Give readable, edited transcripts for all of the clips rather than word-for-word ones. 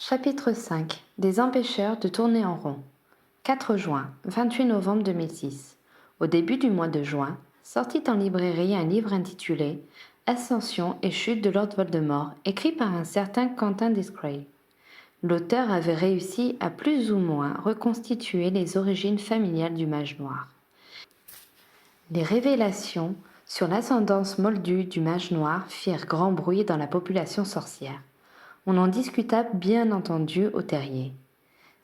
Chapitre 5. Des empêcheurs de tourner en rond. 4 juin, 28 novembre 2006. Au début du mois de juin, sortit en librairie un livre intitulé Ascension et chute de Lord Voldemort, écrit par un certain Quentin Discray. L'auteur avait réussi à plus ou moins reconstituer les origines familiales du mage noir. Les révélations sur l'ascendance moldue du mage noir firent grand bruit dans la population sorcière. On en discuta bien entendu au terrier.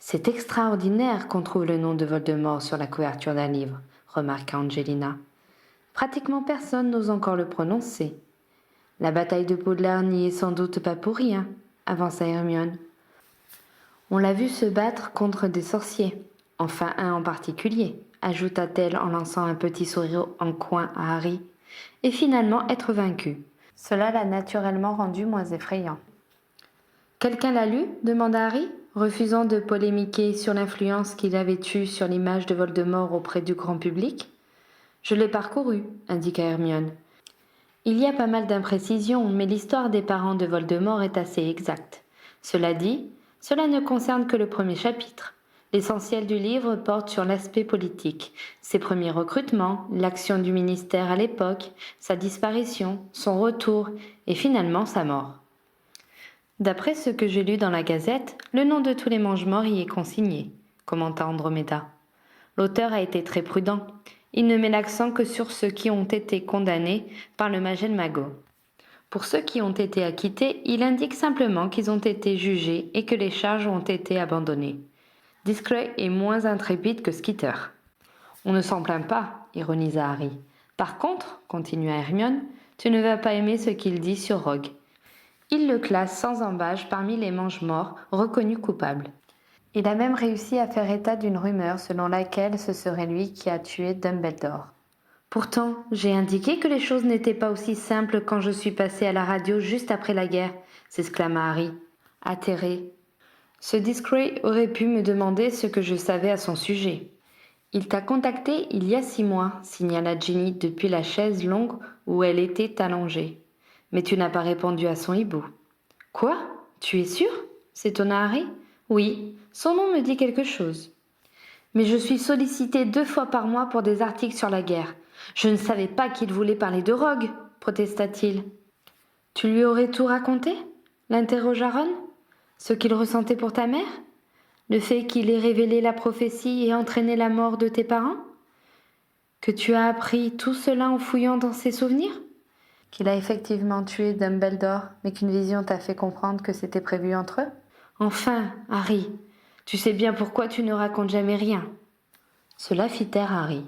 C'est extraordinaire qu'on trouve le nom de Voldemort sur la couverture d'un livre, remarqua Angelina. Pratiquement personne n'ose encore le prononcer. La bataille de Poudlard n'y est sans doute pas pour rien, avança Hermione. On l'a vu se battre contre des sorciers, enfin un en particulier, ajouta-t-elle en lançant un petit sourire en coin à Harry, et finalement être vaincue. Cela l'a naturellement rendu moins effrayant. Quelqu'un l'a lu ? Demanda Harry, refusant de polémiquer sur l'influence qu'il avait eue sur l'image de Voldemort auprès du grand public. Je l'ai parcouru, indiqua Hermione. Il y a pas mal d'imprécisions, mais l'histoire des parents de Voldemort est assez exacte. Cela dit, cela ne concerne que le premier chapitre. L'essentiel du livre porte sur l'aspect politique, ses premiers recrutements, l'action du ministère à l'époque, sa disparition, son retour et finalement sa mort. D'après ce que j'ai lu dans la Gazette, le nom de tous les mange-morts y est consigné, commenta Andromeda. L'auteur a été très prudent. Il ne met l'accent que sur ceux qui ont été condamnés par le Magel Mago. Pour ceux qui ont été acquittés, il indique simplement qu'ils ont été jugés et que les charges ont été abandonnées. Discray est moins intrépide que Skeeter. On ne s'en plaint pas, ironisa Harry. Par contre, continua Hermione, tu ne vas pas aimer ce qu'il dit sur Rogue. Il le classe sans embâche parmi les mange-morts reconnus coupables. Il a même réussi à faire état d'une rumeur selon laquelle ce serait lui qui a tué Dumbledore. Pourtant, j'ai indiqué que les choses n'étaient pas aussi simples quand je suis passé à la radio juste après la guerre, s'exclama Harry, atterré. Ce Discray aurait pu me demander ce que je savais à son sujet. Il t'a contacté il y a 6 mois, signala Ginny depuis la chaise longue où elle était allongée. Mais tu n'as pas répondu à son hibou. Quoi ? Tu es sûr ? S'étonna Harry. Oui, son nom me dit quelque chose. Mais je suis sollicité 2 fois par mois pour des articles sur la guerre. Je ne savais pas qu'il voulait parler de Rogue, protesta-t-il. Tu lui aurais tout raconté ? L'interrogea Ron. Ce qu'il ressentait pour ta mère ? Le fait qu'il ait révélé la prophétie et entraîné la mort de tes parents ? Que tu as appris tout cela en fouillant dans ses souvenirs ? Qu'il a effectivement tué Dumbledore, mais qu'une vision t'a fait comprendre que c'était prévu entre eux ? Enfin, Harry, tu sais bien pourquoi tu ne racontes jamais rien. Cela fit taire Harry.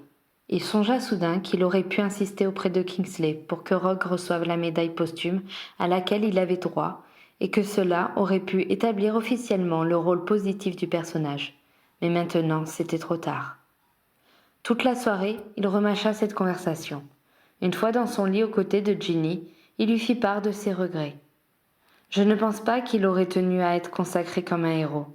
Il songea soudain qu'il aurait pu insister auprès de Kingsley pour que Rogue reçoive la médaille posthume à laquelle il avait droit, et que cela aurait pu établir officiellement le rôle positif du personnage. Mais maintenant, c'était trop tard. Toute la soirée, il remâcha cette conversation. Une fois dans son lit aux côtés de Ginny, il lui fit part de ses regrets. « Je ne pense pas qu'il aurait tenu à être consacré comme un héros, »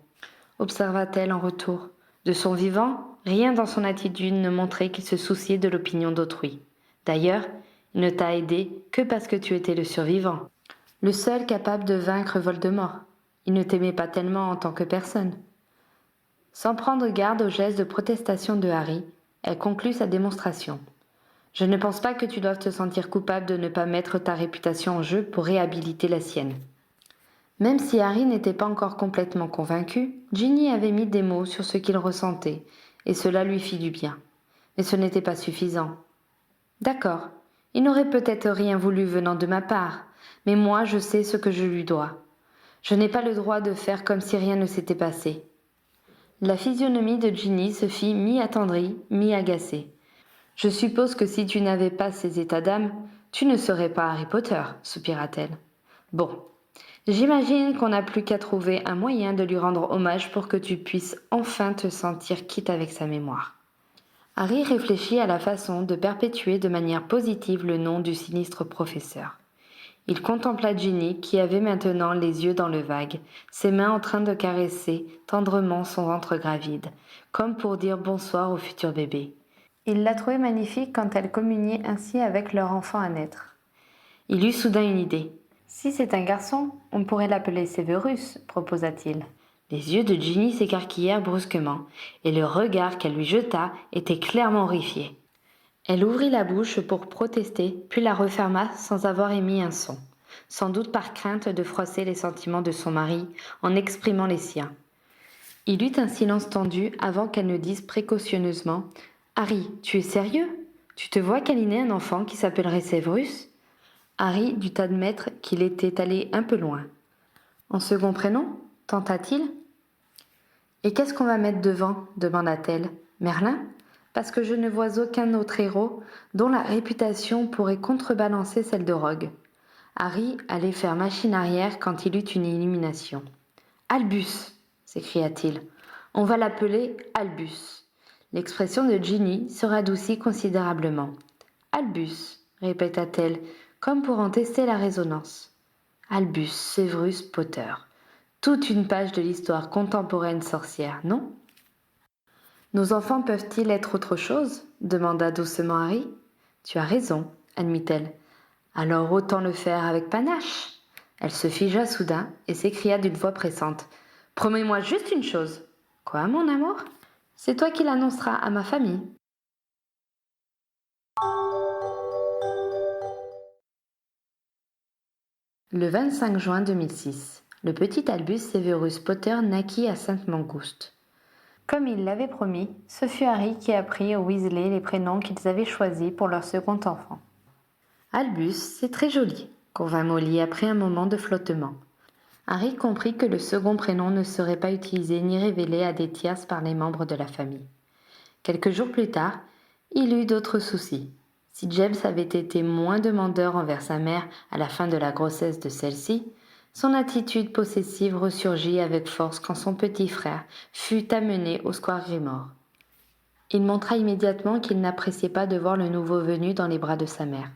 observa-t-elle en retour. De son vivant, rien dans son attitude ne montrait qu'il se souciait de l'opinion d'autrui. D'ailleurs, il ne t'a aidé que parce que tu étais le survivant, le seul capable de vaincre Voldemort. Il ne t'aimait pas tellement en tant que personne. Sans prendre garde au geste de protestation de Harry, elle conclut sa démonstration. Je ne pense pas que tu doives te sentir coupable de ne pas mettre ta réputation en jeu pour réhabiliter la sienne. Même si Harry n'était pas encore complètement convaincu, Ginny avait mis des mots sur ce qu'il ressentait, et cela lui fit du bien. Mais ce n'était pas suffisant. D'accord, il n'aurait peut-être rien voulu venant de ma part, mais moi je sais ce que je lui dois. Je n'ai pas le droit de faire comme si rien ne s'était passé. La physionomie de Ginny se fit mi-attendrie, mi-agacée. « Je suppose que si tu n'avais pas ces états d'âme, tu ne serais pas Harry Potter, soupira-t-elle. Bon, j'imagine qu'on n'a plus qu'à trouver un moyen de lui rendre hommage pour que tu puisses enfin te sentir quitte avec sa mémoire. » Harry réfléchit à la façon de perpétuer de manière positive le nom du sinistre professeur. Il contempla Ginny qui avait maintenant les yeux dans le vague, ses mains en train de caresser tendrement son ventre gravide, comme pour dire bonsoir au futur bébé. Il la trouvait magnifique quand elle communiait ainsi avec leur enfant à naître. Il eut soudain une idée. Si c'est un garçon, on pourrait l'appeler Sévérus, proposa-t-il. Les yeux de Ginny s'écarquillèrent brusquement, et le regard qu'elle lui jeta était clairement horrifié. Elle ouvrit la bouche pour protester, puis la referma sans avoir émis un son, sans doute par crainte de froisser les sentiments de son mari en exprimant les siens. Il eut un silence tendu avant qu'elle ne dise précautionneusement « Harry, tu es sérieux? Tu te vois câliner un enfant qui s'appellerait Sévérus ?» Harry dut admettre qu'il était allé un peu loin. « En second prénom ?» tenta-t-il. « Et qu'est-ce qu'on va mettre devant ?» demanda-t-elle. « Merlin ? Parce que je ne vois aucun autre héros dont la réputation pourrait contrebalancer celle de Rogue. » Harry allait faire machine arrière quand il eut une illumination. « Albus !» s'écria-t-il. « On va l'appeler Albus. » L'expression de Ginny se radoucit considérablement. « Albus !» répéta-t-elle, comme pour en tester la résonance. Albus Severus Potter. Toute une page de l'histoire contemporaine sorcière, non ? Nos enfants peuvent-ils être autre chose ? Demanda doucement Harry. Tu as raison, admit-elle. Alors autant le faire avec panache. Elle se figea soudain et s'écria d'une voix pressante. Promets-moi juste une chose. Quoi, mon amour ? C'est toi qui l'annonceras à ma famille. Le 25 juin 2006, le petit Albus Severus Potter naquit à Sainte-Mangouste. Comme il l'avait promis, ce fut Harry qui apprit aux Weasley les prénoms qu'ils avaient choisis pour leur second enfant. Albus, c'est très joli, convint Molly après un moment de flottement. Harry comprit que le second prénom ne serait pas utilisé ni révélé à des tierces par les membres de la famille. Quelques jours plus tard, il eut d'autres soucis. Si James avait été moins demandeur envers sa mère à la fin de la grossesse de celle-ci, son attitude possessive ressurgit avec force quand son petit frère fut amené au square Grimmauld. Il montra immédiatement qu'il n'appréciait pas de voir le nouveau venu dans les bras de sa mère.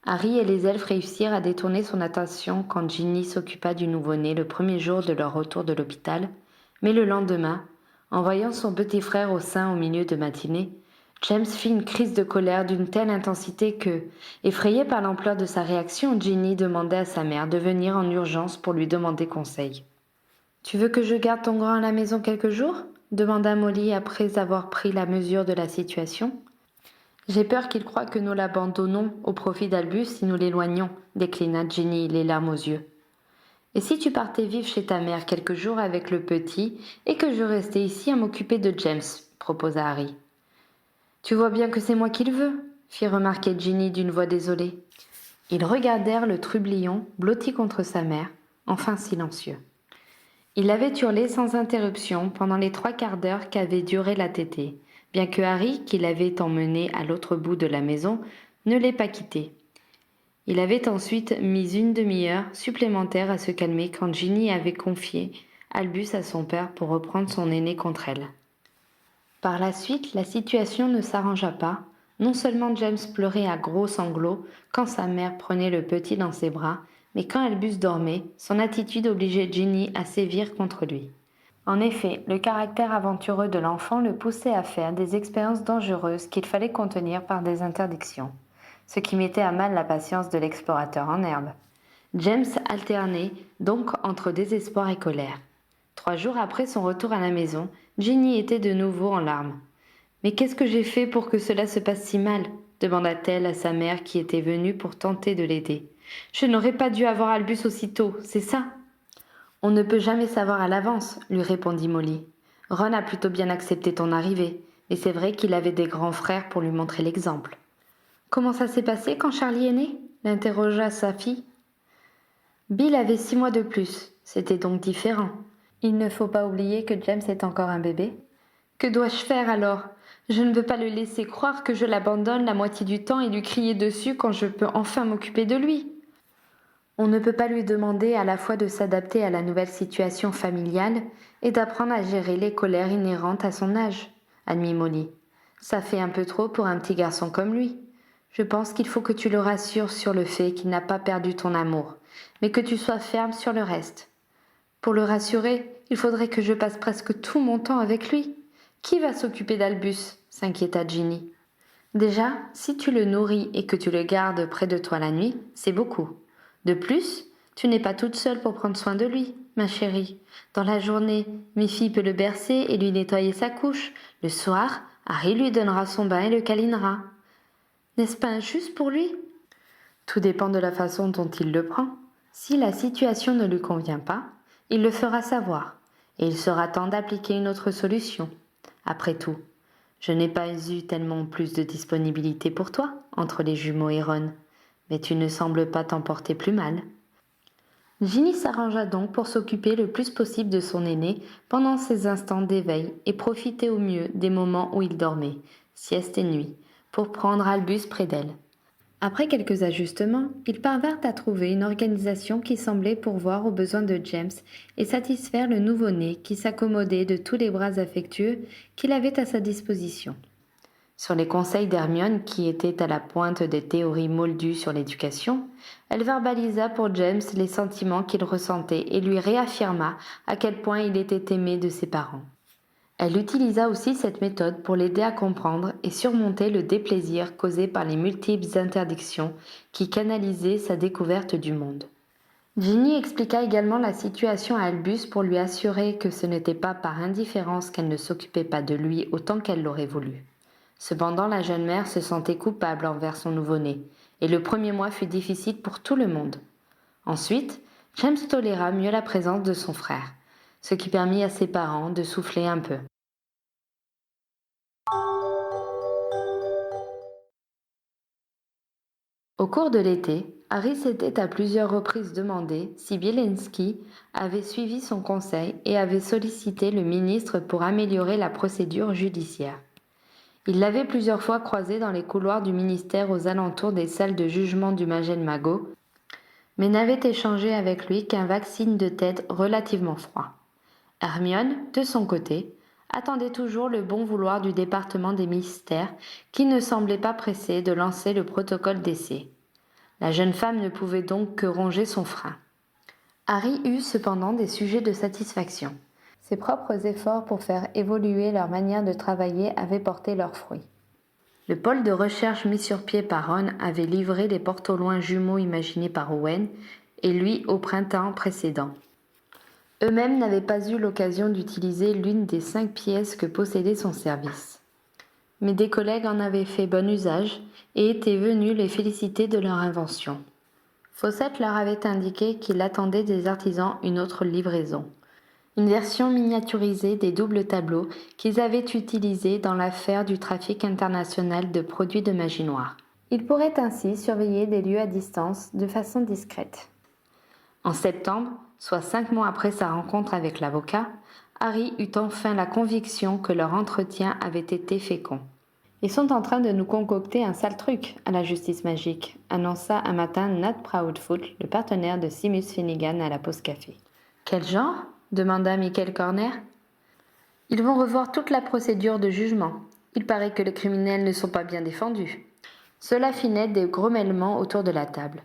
Harry et les elfes réussirent à détourner son attention quand Ginny s'occupa du nouveau-né le premier jour de leur retour de l'hôpital, mais le lendemain, en voyant son petit frère au sein au milieu de matinée, James fit une crise de colère d'une telle intensité que, effrayée par l'ampleur de sa réaction, Ginny demandait à sa mère de venir en urgence pour lui demander conseil. « Tu veux que je garde ton grand à la maison quelques jours ?» demanda Molly après avoir pris la mesure de la situation. « J'ai peur qu'il croie que nous l'abandonnons au profit d'Albus si nous l'éloignons, déclina Ginny les larmes aux yeux. Et si tu partais vivre chez ta mère quelques jours avec le petit et que je restais ici à m'occuper de James, proposa Harry. Tu vois bien que c'est moi qui le veux, fit remarquer Ginny d'une voix désolée. Ils regardèrent le trublion blotti contre sa mère, enfin silencieux. Il avait hurlé sans interruption pendant les 3/4 d'heure qu'avait duré la tétée, bien que Harry, qui l'avait emmené à l'autre bout de la maison, ne l'ait pas quitté. Il avait ensuite mis une demi-heure supplémentaire à se calmer quand Ginny avait confié Albus à son père pour reprendre son aîné contre elle. Par la suite, la situation ne s'arrangea pas. Non seulement James pleurait à gros sanglots quand sa mère prenait le petit dans ses bras, mais quand Albus dormait, son attitude obligeait Ginny à sévir contre lui. En effet, le caractère aventureux de l'enfant le poussait à faire des expériences dangereuses qu'il fallait contenir par des interdictions, ce qui mettait à mal la patience de l'explorateur en herbe. James alternait donc entre désespoir et colère. 3 jours après son retour à la maison, Ginny était de nouveau en larmes. « Mais qu'est-ce que j'ai fait pour que cela se passe si mal ?» demanda-t-elle à sa mère qui était venue pour tenter de l'aider. « Je n'aurais pas dû avoir Albus aussitôt, c'est ça ?» « On ne peut jamais savoir à l'avance, » lui répondit Molly. « Ron a plutôt bien accepté ton arrivée, mais c'est vrai qu'il avait des grands frères pour lui montrer l'exemple. »« Comment ça s'est passé quand Charlie est né ?» l'interrogea sa fille. Bill avait 6 mois de plus, c'était donc différent. Il ne faut pas oublier que James est encore un bébé. Que dois-je faire alors ? Je ne veux pas le laisser croire que je l'abandonne la moitié du temps et lui crier dessus quand je peux enfin m'occuper de lui. On ne peut pas lui demander à la fois de s'adapter à la nouvelle situation familiale et d'apprendre à gérer les colères inhérentes à son âge, admit Molly. Ça fait un peu trop pour un petit garçon comme lui. Je pense qu'il faut que tu le rassures sur le fait qu'il n'a pas perdu ton amour, mais que tu sois ferme sur le reste. Pour le rassurer, il faudrait que je passe presque tout mon temps avec lui. Qui va s'occuper d'Albus ? S'inquiéta Ginny. Déjà, si tu le nourris et que tu le gardes près de toi la nuit, c'est beaucoup. De plus, Tu n'es pas toute seule pour prendre soin de lui, ma chérie. Dans la journée, Miffy peut le bercer et lui nettoyer sa couche. Le soir, Harry lui donnera son bain et le câlinera. N'est-ce pas injuste pour lui? Tout dépend de la façon dont il le prend. Si la situation ne lui convient pas, il le fera savoir, et il sera temps d'appliquer une autre solution. Après tout, je n'ai pas eu tellement plus de disponibilité pour toi, entre les jumeaux et Ron, mais tu ne sembles pas t'en porter plus mal. Ginny s'arrangea donc pour s'occuper le plus possible de son aîné pendant ses instants d'éveil et profiter au mieux des moments où il dormait, sieste et nuit, pour prendre Albus près d'elle. Après quelques ajustements, ils parvinrent à trouver une organisation qui semblait pourvoir aux besoins de James et satisfaire le nouveau-né qui s'accommodait de tous les bras affectueux qu'il avait à sa disposition. Sur les conseils d'Hermione, qui était à la pointe des théories moldues sur l'éducation, elle verbalisa pour James les sentiments qu'il ressentait et lui réaffirma à quel point il était aimé de ses parents. Elle utilisa aussi cette méthode pour l'aider à comprendre et surmonter le déplaisir causé par les multiples interdictions qui canalisaient sa découverte du monde. Ginny expliqua également la situation à Albus pour lui assurer que ce n'était pas par indifférence qu'elle ne s'occupait pas de lui autant qu'elle l'aurait voulu. Cependant, la jeune mère se sentait coupable envers son nouveau-né, et le premier mois fut difficile pour tout le monde. Ensuite, James toléra mieux la présence de son frère, ce qui permit à ses parents de souffler un peu. Au cours de l'été, Harry s'était à plusieurs reprises demandé si Bielenski avait suivi son conseil et avait sollicité le ministre pour améliorer la procédure judiciaire. Il l'avait plusieurs fois croisé dans les couloirs du ministère aux alentours des salles de jugement du Magel Magot, mais n'avait échangé avec lui qu'un vague signe de tête relativement froid. Hermione, de son côté, attendait toujours le bon vouloir du département des mystères qui ne semblait pas pressé de lancer le protocole d'essai. La jeune femme ne pouvait donc que ronger son frein. Harry eut cependant des sujets de satisfaction. Ses propres efforts pour faire évoluer leur manière de travailler avaient porté leurs fruits. Le pôle de recherche mis sur pied par Ron avait livré les porte-au-loin jumeaux imaginés par Owen et lui au printemps précédent. Eux-mêmes n'avaient pas eu l'occasion d'utiliser l'une des 5 pièces que possédait son service. Mais des collègues en avaient fait bon usage et étaient venus les féliciter de leur invention. Fawcett leur avait indiqué qu'il attendait des artisans une autre livraison, une version miniaturisée des doubles tableaux qu'ils avaient utilisés dans l'affaire du trafic international de produits de magie noire. Ils pourraient ainsi surveiller des lieux à distance de façon discrète. En septembre, soit 5 mois après sa rencontre avec l'avocat, Harry eut enfin la conviction que leur entretien avait été fécond. « Ils sont en train de nous concocter un sale truc à la justice magique », annonça un matin Nat Proudfoot, le partenaire de Seamus Finnegan à la pause café. « Quel genre ?» demanda Michael Corner. « Ils vont revoir toute la procédure de jugement. Il paraît que les criminels ne sont pas bien défendus. » Cela fit naître des grommellements autour de la table.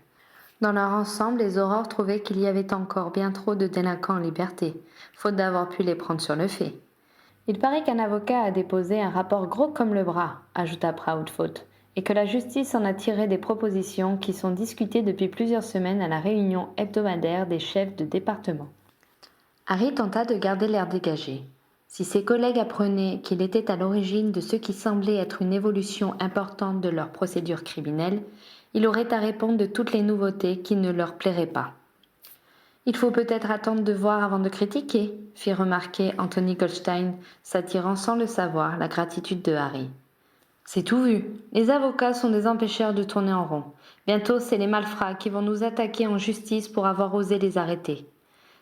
Dans leur ensemble, les Aurores trouvaient qu'il y avait encore bien trop de délinquants en liberté, faute d'avoir pu les prendre sur le fait. « Il paraît qu'un avocat a déposé un rapport gros comme le bras, » ajouta Proudfoot, et que la justice en a tiré des propositions qui sont discutées depuis plusieurs semaines à la réunion hebdomadaire des chefs de département. Harry tenta de garder l'air dégagé. Si ses collègues apprenaient qu'il était à l'origine de ce qui semblait être une évolution importante de leur procédure criminelle, il aurait à répondre de toutes les nouveautés qui ne leur plairaient pas. « Il faut peut-être attendre de voir avant de critiquer », fit remarquer Anthony Goldstein, s'attirant sans le savoir la gratitude de Harry. « C'est tout vu. Les avocats sont des empêcheurs de tourner en rond. Bientôt, c'est les malfrats qui vont nous attaquer en justice pour avoir osé les arrêter. »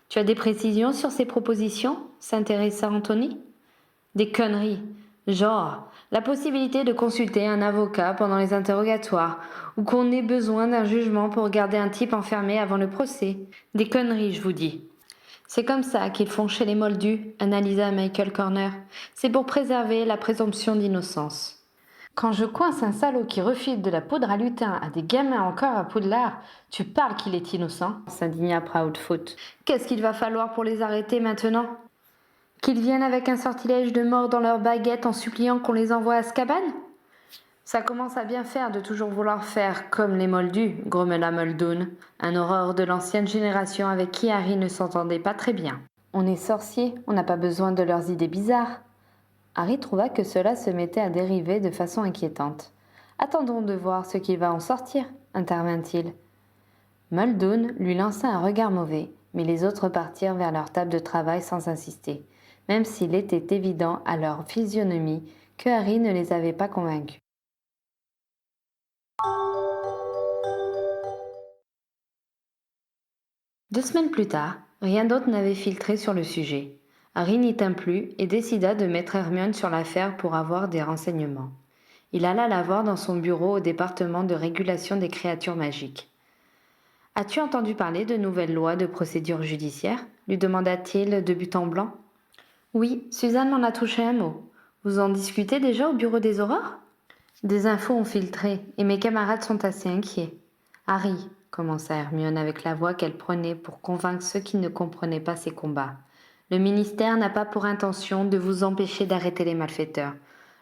« Tu as des précisions sur ces propositions ?» s'intéressa Anthony. « Des conneries. Genre, la possibilité de consulter un avocat pendant les interrogatoires, ou qu'on ait besoin d'un jugement pour garder un type enfermé avant le procès. Des conneries, je vous dis. » « C'est comme ça qu'ils font chez les moldus, » analysa Michael Corner. « C'est pour préserver la présomption d'innocence. » « Quand je coince un salaud qui refile de la poudre à lutin à des gamins encore à Poudlard, tu parles qu'il est innocent ?» s'indigna Proudfoot. « Qu'est-ce qu'il va falloir pour les arrêter maintenant ? Qu'ils viennent avec un sortilège de mort dans leurs baguettes en suppliant qu'on les envoie à Azkaban ? Ça commence à bien faire de toujours vouloir faire comme les moldus, grommela Muldoon, un horreur de l'ancienne génération avec qui Harry ne s'entendait pas très bien. On est sorciers, on n'a pas besoin de leurs idées bizarres. Harry trouva que cela se mettait à dériver de façon inquiétante. Attendons de voir ce qu'il va en sortir, intervint-il. Muldoon lui lança un regard mauvais, mais les autres partirent vers leur table de travail sans insister, même s'il était évident à leur physionomie que Harry ne les avait pas convaincus. Deux semaines plus tard, rien d'autre n'avait filtré sur le sujet. Harry n'y tint plus et décida de mettre Hermione sur l'affaire pour avoir des renseignements. Il alla la voir dans son bureau au département de régulation des créatures magiques. « As-tu entendu parler de nouvelles lois de procédure judiciaire ?» lui demanda-t-il de but en blanc. « Oui, Suzanne m'en a touché un mot. Vous en discutez déjà au bureau des Aurores ?»« Des infos ont filtré et mes camarades sont assez inquiets. »« Harry, » commença Hermione avec la voix qu'elle prenait pour convaincre ceux qui ne comprenaient pas ses combats. « Le ministère n'a pas pour intention de vous empêcher d'arrêter les malfaiteurs.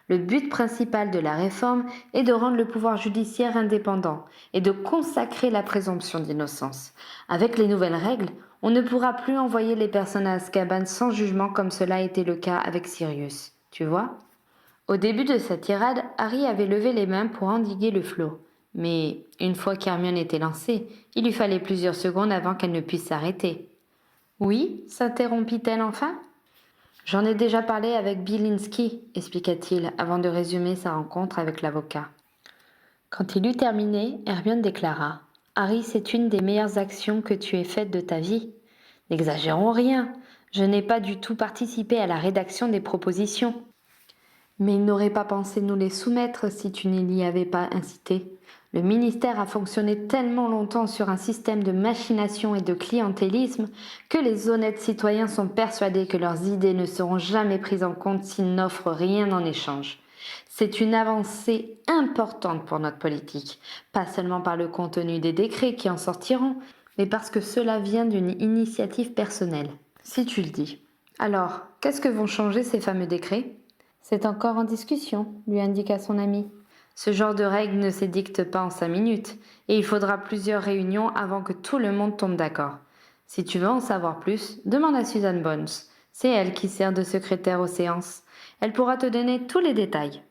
Le but principal de la réforme est de rendre le pouvoir judiciaire indépendant et de consacrer la présomption d'innocence. Avec les nouvelles règles, on ne pourra plus envoyer les personnes à Azkaban sans jugement comme cela a été le cas avec Sirius. Tu vois ? Au début de sa tirade, Harry avait levé les mains pour endiguer le flot. Mais une fois qu'Hermione était lancée, il lui fallait plusieurs secondes avant qu'elle ne puisse s'arrêter. « Oui » s'interrompit-elle enfin. « J'en ai déjà parlé avec Bielinski » expliqua-t-il avant de résumer sa rencontre avec l'avocat. Quand il eut terminé, Hermione déclara « Harry, c'est une des meilleures actions que tu aies faites de ta vie. N'exagérons rien, je n'ai pas du tout participé à la rédaction des propositions. Mais il n'aurait pas pensé nous les soumettre si tu ne l'y avais pas incité. Le ministère a fonctionné tellement longtemps sur un système de machination et de clientélisme que les honnêtes citoyens sont persuadés que leurs idées ne seront jamais prises en compte s'ils n'offrent rien en échange. C'est une avancée importante pour notre politique, pas seulement par le contenu des décrets qui en sortiront, mais parce que cela vient d'une initiative personnelle, si tu le dis. Alors, qu'est-ce que vont changer ces fameux décrets ? C'est encore en discussion, lui indiqua son ami. Ce genre de règles ne s'édicte pas en 5 minutes, et il faudra plusieurs réunions avant que tout le monde tombe d'accord. Si tu veux en savoir plus, demande à Susan Bones. C'est elle qui sert de secrétaire aux séances. Elle pourra te donner tous les détails.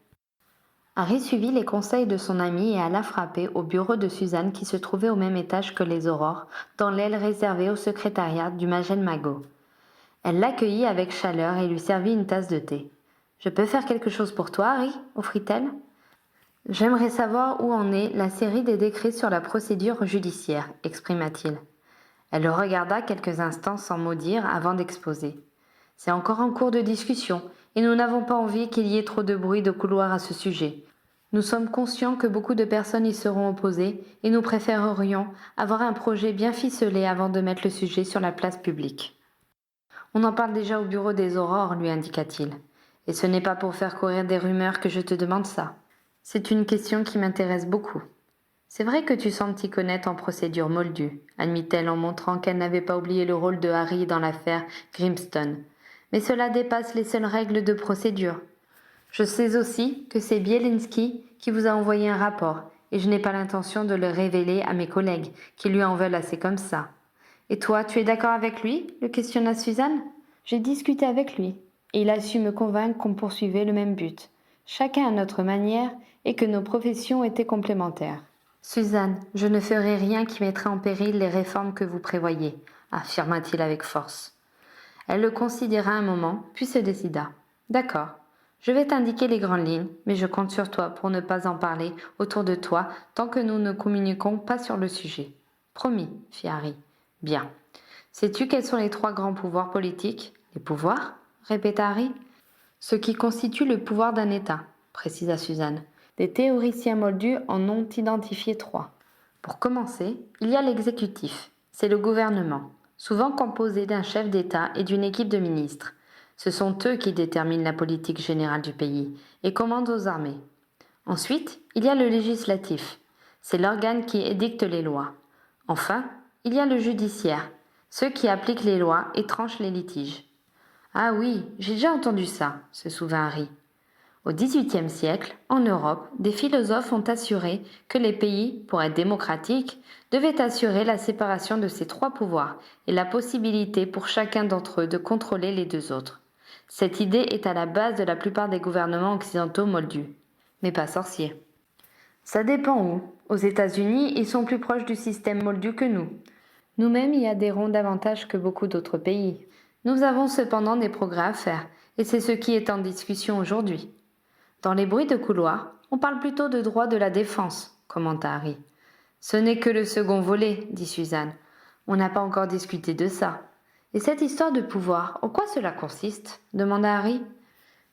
Harry suivit les conseils de son ami et alla frapper au bureau de Suzanne qui se trouvait au même étage que les Aurores, dans l'aile réservée au secrétariat du Magel Magot. Elle l'accueillit avec chaleur et lui servit une tasse de thé. « Je peux faire quelque chose pour toi, Harry » offrit-elle. « J'aimerais savoir où en est la série des décrets sur la procédure judiciaire » exprima-t-il. Elle le regarda quelques instants sans mot dire avant d'exposer. « C'est encore en cours de discussion et nous n'avons pas envie qu'il y ait trop de bruit de couloir à ce sujet. Nous sommes conscients que beaucoup de personnes y seront opposées et nous préférerions avoir un projet bien ficelé avant de mettre le sujet sur la place publique. »« On en parle déjà au bureau des Aurores, lui indiqua-t-il. Et ce n'est pas pour faire courir des rumeurs que je te demande ça. C'est une question qui m'intéresse beaucoup. C'est vrai que tu sembles t'y connaître en procédure moldue, admit-elle en montrant qu'elle n'avait pas oublié le rôle de Harry dans l'affaire Grimstone. Mais cela dépasse les seules règles de procédure. Je sais aussi que c'est Bielinski qui vous a envoyé un rapport, et je n'ai pas l'intention de le révéler à mes collègues, qui lui en veulent assez comme ça. Et toi, tu es d'accord avec lui ? Le questionna Suzanne. J'ai discuté avec lui, et il a su me convaincre qu'on poursuivait le même but, chacun à notre manière, et que nos professions étaient complémentaires. Suzanne, je ne ferai rien qui mettrait en péril les réformes que vous prévoyez, affirma-t-il avec force. Elle le considéra un moment, puis se décida. D'accord, je vais t'indiquer les grandes lignes, mais je compte sur toi pour ne pas en parler autour de toi tant que nous ne communiquons pas sur le sujet. Promis, fit Harry. Bien. Sais-tu quels sont les 3 grands pouvoirs politiques ? Les pouvoirs ? Répéta Harry. Ce qui constitue le pouvoir d'un État, précisa Suzanne. Des théoriciens moldus en ont identifié 3. Pour commencer, il y a l'exécutif. C'est le gouvernement, souvent composé d'un chef d'État et d'une équipe de ministres. Ce sont eux qui déterminent la politique générale du pays et commandent aux armées. Ensuite, il y a le législatif. C'est l'organe qui édicte les lois. Enfin, il y a le judiciaire, ceux qui appliquent les lois et tranchent les litiges. Ah oui, j'ai déjà entendu ça, se souvint Harry. Au XVIIIe siècle, en Europe, des philosophes ont assuré que les pays, pour être démocratiques, devaient assurer la séparation de ces trois pouvoirs et la possibilité pour chacun d'entre eux de contrôler les deux autres. Cette idée est à la base de la plupart des gouvernements occidentaux moldus, mais pas sorciers. Ça dépend où. Aux États-Unis, ils sont plus proches du système moldu que nous. Nous-mêmes y adhérons davantage que beaucoup d'autres pays. Nous avons cependant des progrès à faire, et c'est ce qui est en discussion aujourd'hui. Dans les bruits de couloir, on parle plutôt de droit de la défense, commenta Harry. Ce n'est que le second volet, dit Suzanne. On n'a pas encore discuté de ça. Et cette histoire de pouvoir, en quoi cela consiste demanda Harry.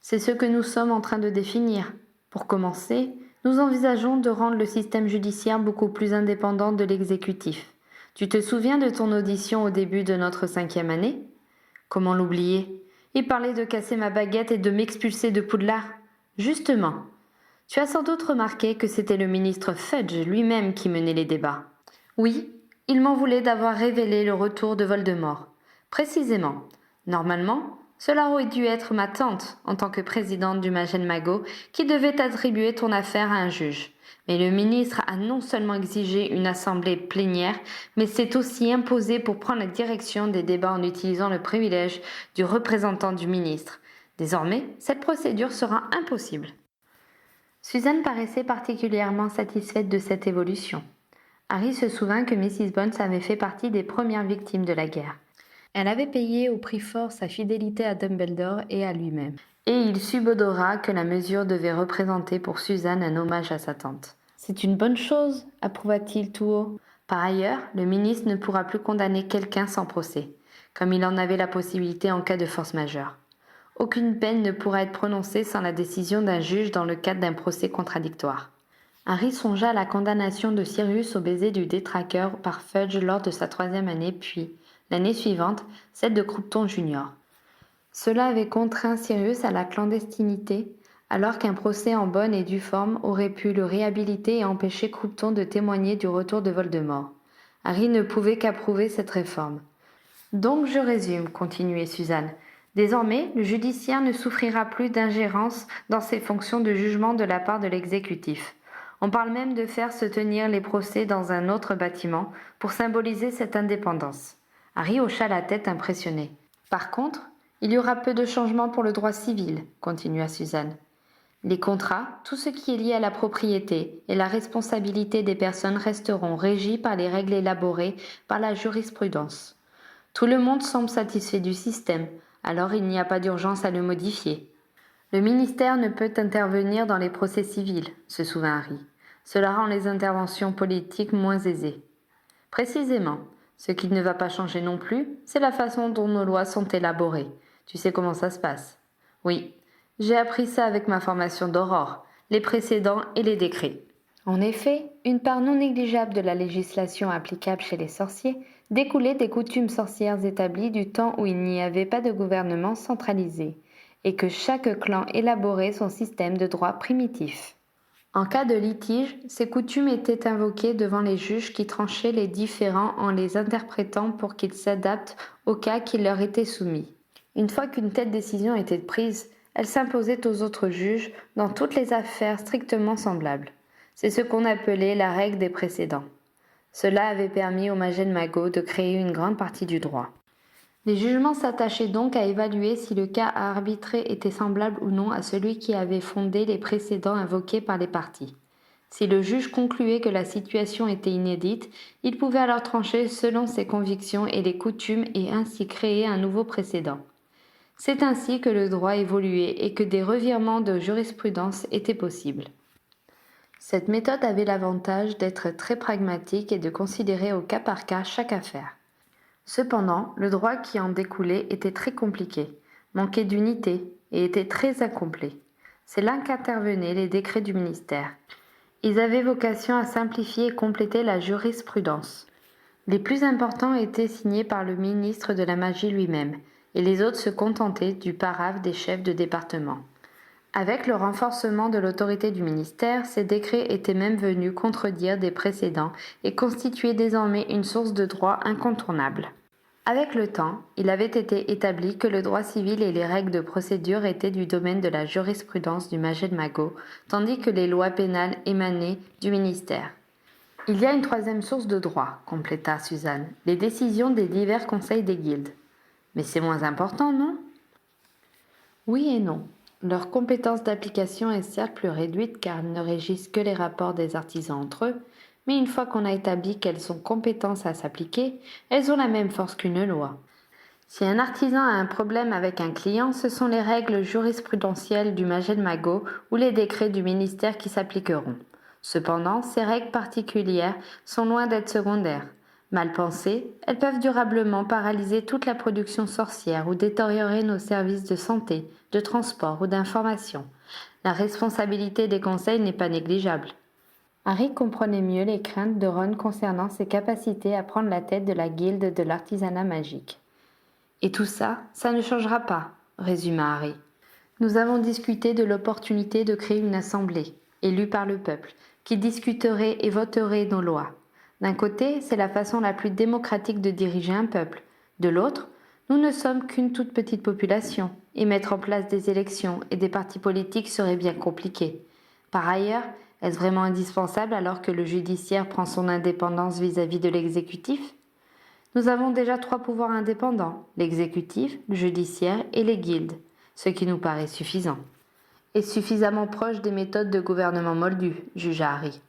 C'est ce que nous sommes en train de définir. Pour commencer, nous envisageons de rendre le système judiciaire beaucoup plus indépendant de l'exécutif. Tu te souviens de ton audition au début de notre 5e année? Comment l'oublier? Il parlait de casser ma baguette et de m'expulser de Poudlard. Justement, tu as sans doute remarqué que c'était le ministre Fudge lui-même qui menait les débats. Oui, il m'en voulait d'avoir révélé le retour de Voldemort. Précisément. Normalement, cela aurait dû être ma tante, en tant que présidente du Magen Mago, qui devait attribuer ton affaire à un juge. Mais le ministre a non seulement exigé une assemblée plénière, mais s'est aussi imposé pour prendre la direction des débats en utilisant le privilège du représentant du ministre. Désormais, cette procédure sera impossible. Suzanne paraissait particulièrement satisfaite de cette évolution. Harry se souvint que Mrs. Bones avait fait partie des premières victimes de la guerre. Elle avait payé au prix fort sa fidélité à Dumbledore et à lui-même. Et il subodora que la mesure devait représenter pour Suzanne un hommage à sa tante. « C'est une bonne chose, approuva-t-il tout haut. Par ailleurs, le ministre ne pourra plus condamner quelqu'un sans procès, comme il en avait la possibilité en cas de force majeure. Aucune peine ne pourra être prononcée sans la décision d'un juge dans le cadre d'un procès contradictoire. » Harry songea à la condamnation de Sirius au baiser du détraqueur par Fudge lors de sa 3e année, puis, l'année suivante, celle de Croupton Junior. Cela avait contraint Sirius à la clandestinité, alors qu'un procès en bonne et due forme aurait pu le réhabiliter et empêcher Croupton de témoigner du retour de Voldemort. Harry ne pouvait qu'approuver cette réforme. « Donc je résume, continuait Suzanne. Désormais, le judiciaire ne souffrira plus d'ingérence dans ses fonctions de jugement de la part de l'exécutif. On parle même de faire se tenir les procès dans un autre bâtiment pour symboliser cette indépendance. » Harry hocha la tête impressionné. « Par contre, il y aura peu de changements pour le droit civil, » continua Suzanne. Les contrats, tout ce qui est lié à la propriété et la responsabilité des personnes resteront régis par les règles élaborées par la jurisprudence. Tout le monde semble satisfait du système, alors il n'y a pas d'urgence à le modifier. Le ministère ne peut intervenir dans les procès civils, se souvint Harry. Cela rend les interventions politiques moins aisées. Précisément, ce qui ne va pas changer non plus, c'est la façon dont nos lois sont élaborées. Tu sais comment ça se passe? Oui, j'ai appris ça avec ma formation d'Aurore, les précédents et les décrets. En effet, une part non négligeable de la législation applicable chez les sorciers découlait des coutumes sorcières établies du temps où il n'y avait pas de gouvernement centralisé, et que chaque clan élaborait son système de droit primitif. En cas de litige, ces coutumes étaient invoquées devant les juges qui tranchaient les différends en les interprétant pour qu'ils s'adaptent au cas qui leur était soumis. Une fois qu'une telle décision était prise, elle s'imposait aux autres juges dans toutes les affaires strictement semblables. C'est ce qu'on appelait la règle des précédents. Cela avait permis au Magen Mago de créer une grande partie du droit. Les jugements s'attachaient donc à évaluer si le cas à arbitrer était semblable ou non à celui qui avait fondé les précédents invoqués par les parties. Si le juge concluait que la situation était inédite, il pouvait alors trancher selon ses convictions et les coutumes et ainsi créer un nouveau précédent. C'est ainsi que le droit évoluait et que des revirements de jurisprudence étaient possibles. Cette méthode avait l'avantage d'être très pragmatique et de considérer au cas par cas chaque affaire. Cependant, le droit qui en découlait était très compliqué, manquait d'unité et était très incomplet. C'est là qu'intervenaient les décrets du ministère. Ils avaient vocation à simplifier et compléter la jurisprudence. Les plus importants étaient signés par le ministre de la Magie lui-même, et les autres se contentaient du paraphe des chefs de département. Avec le renforcement de l'autorité du ministère, ces décrets étaient même venus contredire des précédents et constituaient désormais une source de droit incontournable. Avec le temps, il avait été établi que le droit civil et les règles de procédure étaient du domaine de la jurisprudence du Majed Mago, tandis que les lois pénales émanaient du ministère. Il y a une troisième source de droit, compléta Suzanne, les décisions des divers conseils des guildes. Mais c'est moins important, non? Oui et non. Leur compétence d'application est certes plus réduite car elles ne régissent que les rapports des artisans entre eux, mais une fois qu'on a établi qu'elles ont compétence à s'appliquer, elles ont la même force qu'une loi. Si un artisan a un problème avec un client, ce sont les règles jurisprudentielles du Majed Mago ou les décrets du ministère qui s'appliqueront. Cependant, ces règles particulières sont loin d'être secondaires. Mal pensées, elles peuvent durablement paralyser toute la production sorcière ou détériorer nos services de santé, de transport ou d'information. La responsabilité des conseils n'est pas négligeable. Harry comprenait mieux les craintes de Ron concernant ses capacités à prendre la tête de la guilde de l'artisanat magique. Et tout ça, ça ne changera pas, résuma Harry. Nous avons discuté de l'opportunité de créer une assemblée, élue par le peuple, qui discuterait et voterait nos lois. D'un côté, c'est la façon la plus démocratique de diriger un peuple. De l'autre, nous ne sommes qu'une toute petite population, et mettre en place des élections et des partis politiques serait bien compliqué. Par ailleurs, est-ce vraiment indispensable alors que le judiciaire prend son indépendance vis-à-vis de l'exécutif? Nous avons déjà 3 pouvoirs indépendants, l'exécutif, le judiciaire et les guildes, ce qui nous paraît suffisant. Et suffisamment proche des méthodes de gouvernement moldu, jugea Harry.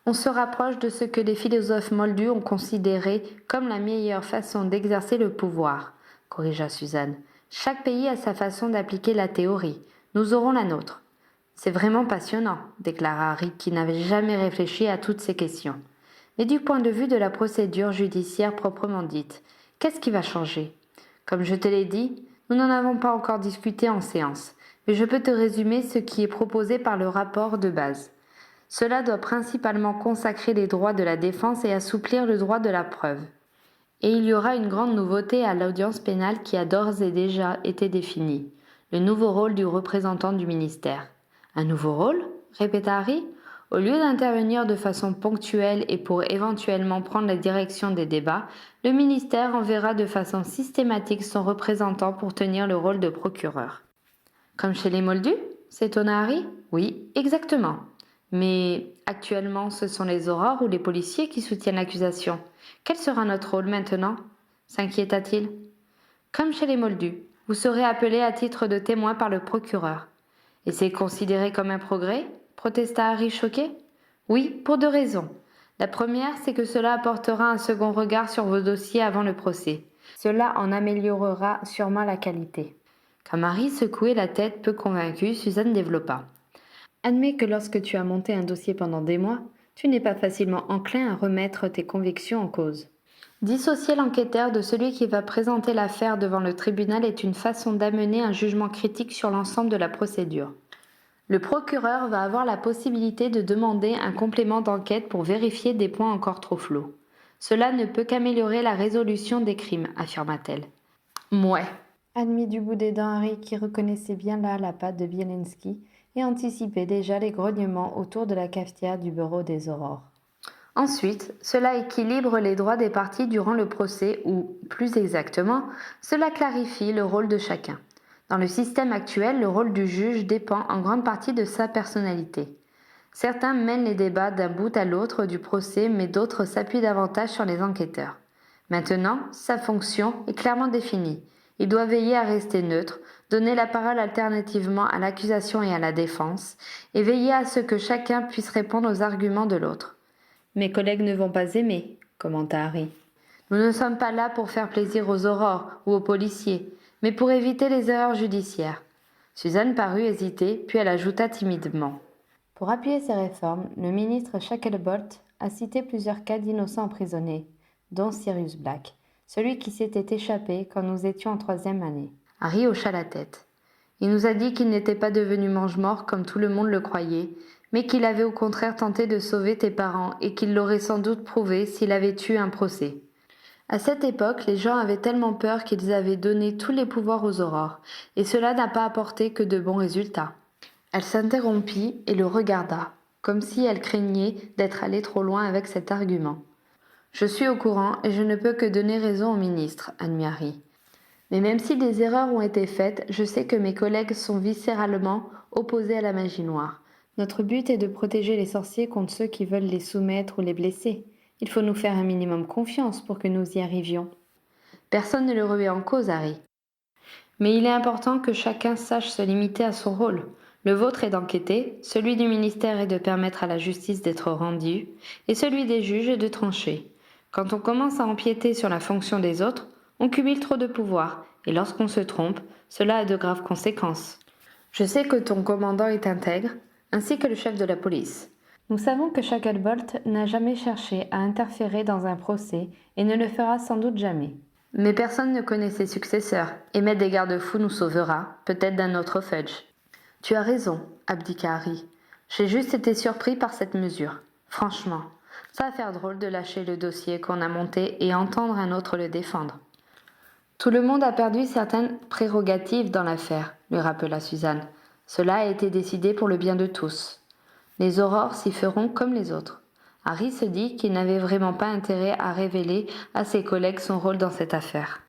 On se rapproche de ce que les philosophes moldus ont considéré comme la meilleure façon d'exercer le pouvoir, corrigea Suzanne. Chaque pays a sa façon d'appliquer la théorie. Nous aurons la nôtre. C'est vraiment passionnant, déclara Harry, qui n'avait jamais réfléchi à toutes ces questions. Mais du point de vue de la procédure judiciaire proprement dite, qu'est-ce qui va changer? Comme je te l'ai dit, nous n'en avons pas encore discuté en séance, mais je peux te résumer ce qui est proposé par le rapport de base. Cela doit principalement consacrer les droits de la défense et assouplir le droit de la preuve. Et il y aura une grande nouveauté à l'audience pénale qui a d'ores et déjà été définie, le nouveau rôle du représentant du ministère. Un nouveau rôle? Répéta Harry. Au lieu d'intervenir de façon ponctuelle et pour éventuellement prendre la direction des débats, le ministère enverra de façon systématique son représentant pour tenir le rôle de procureur. Comme chez les Moldus? S'étonna Harry. Oui, exactement. Mais actuellement, ce sont les aurores ou les policiers qui soutiennent l'accusation. Quel sera notre rôle maintenant? S'inquiéta-t-il. Comme chez les Moldus, vous serez appelé à titre de témoin par le procureur. Et c'est considéré comme un progrès? Protesta Harry choqué. Oui, pour 2 raisons. La première, c'est que cela apportera un second regard sur vos dossiers avant le procès. Cela en améliorera sûrement la qualité. Comme Harry secouait la tête peu convaincu, Suzanne développa. Admets que lorsque tu as monté un dossier pendant des mois, tu n'es pas facilement enclin à remettre tes convictions en cause. Dissocier l'enquêteur de celui qui va présenter l'affaire devant le tribunal est une façon d'amener un jugement critique sur l'ensemble de la procédure. Le procureur va avoir la possibilité de demander un complément d'enquête pour vérifier des points encore trop flous. Cela ne peut qu'améliorer la résolution des crimes, affirma-t-elle. Mouais, admit du bout des dents Harry qui reconnaissait bien là la patte de Bielenski et anticipait déjà les grognements autour de la cafetière du bureau des aurores. Ensuite, cela équilibre les droits des parties durant le procès ou, plus exactement, cela clarifie le rôle de chacun. Dans le système actuel, le rôle du juge dépend en grande partie de sa personnalité. Certains mènent les débats d'un bout à l'autre du procès, mais d'autres s'appuient davantage sur les enquêteurs. Maintenant, sa fonction est clairement définie. Il doit veiller à rester neutre, donner la parole alternativement à l'accusation et à la défense, et veiller à ce que chacun puisse répondre aux arguments de l'autre. Mes collègues ne vont pas aimer, commenta Harry. Nous ne sommes pas là pour faire plaisir aux aurores ou aux policiers, mais pour éviter les erreurs judiciaires. Suzanne parut hésiter, puis elle ajouta timidement. Pour appuyer ces réformes, le ministre Shacklebolt a cité plusieurs cas d'innocents emprisonnés, dont Sirius Black, celui qui s'était échappé quand nous étions en 3e année. Harry hocha la tête. Il nous a dit qu'il n'était pas devenu mange-mort comme tout le monde le croyait, mais qu'il avait au contraire tenté de sauver tes parents et qu'il l'aurait sans doute prouvé s'il avait eu un procès. À cette époque, les gens avaient tellement peur qu'ils avaient donné tous les pouvoirs aux aurores, et cela n'a pas apporté que de bons résultats. Elle s'interrompit et le regarda, comme si elle craignait d'être allée trop loin avec cet argument. Je suis au courant et je ne peux que donner raison au ministre, admit Harry. Mais même si des erreurs ont été faites, je sais que mes collègues sont viscéralement opposés à la magie noire. Notre but est de protéger les sorciers contre ceux qui veulent les soumettre ou les blesser. Il faut nous faire un minimum confiance pour que nous y arrivions. Personne ne le remet en cause, Harry. Mais il est important que chacun sache se limiter à son rôle. Le vôtre est d'enquêter, celui du ministère est de permettre à la justice d'être rendue, et celui des juges est de trancher. Quand on commence à empiéter sur la fonction des autres, on cumule trop de pouvoir, et lorsqu'on se trompe, cela a de graves conséquences. Je sais que ton commandant est intègre, ainsi que le chef de la police. Nous savons que Shacklebolt n'a jamais cherché à interférer dans un procès et ne le fera sans doute jamais. Mais personne ne connaît ses successeurs, et mettre des garde-fous nous sauvera, peut-être d'un autre Fudge. Tu as raison, abdiqua Harry. J'ai juste été surpris par cette mesure. Franchement, ça va faire drôle de lâcher le dossier qu'on a monté et entendre un autre le défendre. Tout le monde a perdu certaines prérogatives dans l'affaire, lui rappela Suzanne. Cela a été décidé pour le bien de tous. Les aurores s'y feront comme les autres. Harry se dit qu'il n'avait vraiment pas intérêt à révéler à ses collègues son rôle dans cette affaire.